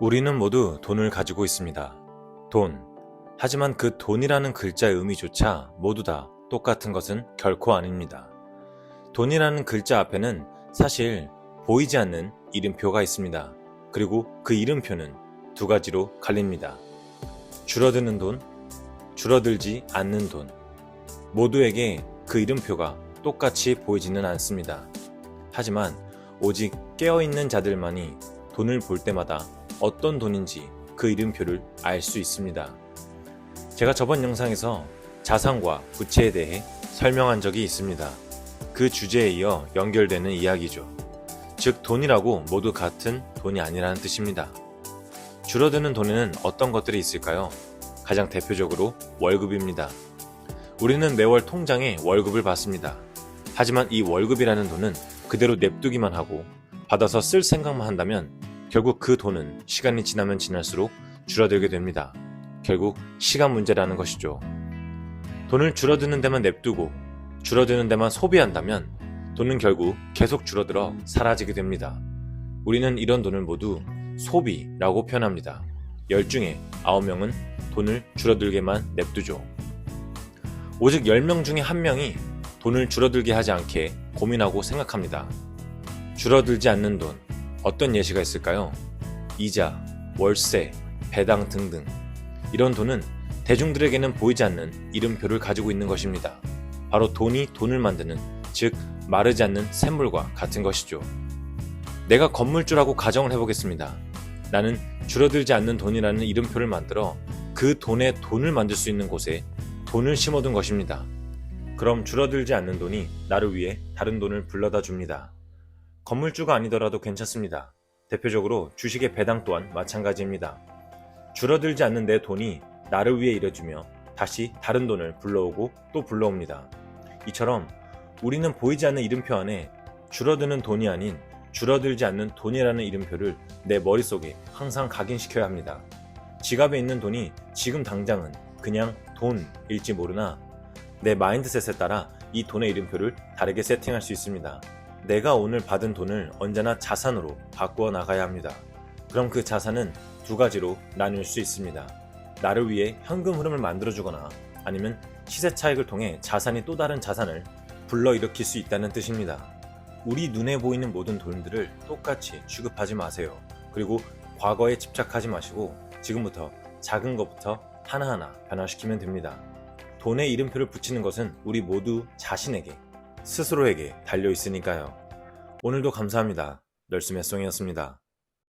우리는 모두 돈을 가지고 있습니다. 돈. 하지만 그 돈이라는 글자의 의미조차 모두 다 똑같은 것은 결코 아닙니다. 돈이라는 글자 앞에는 사실 보이지 않는 이름표가 있습니다. 그리고 그 이름표는 두 가지로 갈립니다. 줄어드는 돈, 줄어들지 않는 돈. 모두에게 그 이름표가 똑같이 보이지는 않습니다. 하지만 오직 깨어있는 자들만이 돈을 볼 때마다 어떤 돈인지 그 이름표를 알 수 있습니다. 제가 저번 영상에서 자산과 부채에 대해 설명한 적이 있습니다. 그 주제에 이어 연결되는 이야기죠. 즉 돈이라고 모두 같은 돈이 아니라는 뜻입니다. 줄어드는 돈에는 어떤 것들이 있을까요? 가장 대표적으로 월급입니다. 우리는 매월 통장에 월급을 받습니다. 하지만 이 월급이라는 돈은 그대로 냅두기만 하고 받아서 쓸 생각만 한다면 결국 그 돈은 시간이 지나면 지날수록 줄어들게 됩니다. 결국 시간 문제라는 것이죠. 돈을 줄어드는 데만 냅두고 줄어드는 데만 소비한다면 돈은 결국 계속 줄어들어 사라지게 됩니다. 우리는 이런 돈을 모두 소비라고 표현합니다. 10중에 9명은 돈을 줄어들게만 냅두죠. 오직 10명 중에 1명이 돈을 줄어들게 하지 않게 고민하고 생각합니다. 줄어들지 않는 돈, 어떤 예시가 있을까요? 이자, 월세, 배당 등등. 이런 돈은 대중들에게는 보이지 않는 이름표를 가지고 있는 것입니다. 바로 돈이 돈을 만드는, 즉 마르지 않는 샘물과 같은 것이죠. 내가 건물주라고 가정을 해보겠습니다. 나는 줄어들지 않는 돈이라는 이름표를 만들어 그 돈에 돈을 만들 수 있는 곳에 돈을 심어둔 것입니다. 그럼 줄어들지 않는 돈이 나를 위해 다른 돈을 불러다 줍니다. 건물주가 아니더라도 괜찮습니다. 대표적으로 주식의 배당 또한 마찬가지입니다. 줄어들지 않는 내 돈이 나를 위해 일해주며 다시 다른 돈을 불러오고 또 불러옵니다. 이처럼 우리는 보이지 않는 이름표 안에 줄어드는 돈이 아닌 줄어들지 않는 돈이라는 이름표를 내 머릿속에 항상 각인시켜야 합니다. 지갑에 있는 돈이 지금 당장은 그냥 돈일지 모르나 내 마인드셋에 따라 이 돈의 이름표를 다르게 세팅할 수 있습니다. 내가 오늘 받은 돈을 언제나 자산으로 바꾸어 나가야 합니다. 그럼 그 자산은 두 가지로 나눌 수 있습니다. 나를 위해 현금 흐름을 만들어주거나 아니면 시세 차익을 통해 자산이 또 다른 자산을 불러일으킬 수 있다는 뜻입니다. 우리 눈에 보이는 모든 돈들을 똑같이 취급하지 마세요. 그리고 과거에 집착하지 마시고 지금부터 작은 것부터 하나하나 변화시키면 됩니다. 돈의 이름표를 붙이는 것은 우리 모두 자신에게, 스스로에게 달려있으니까요. 오늘도 감사합니다. 널스메송이었습니다.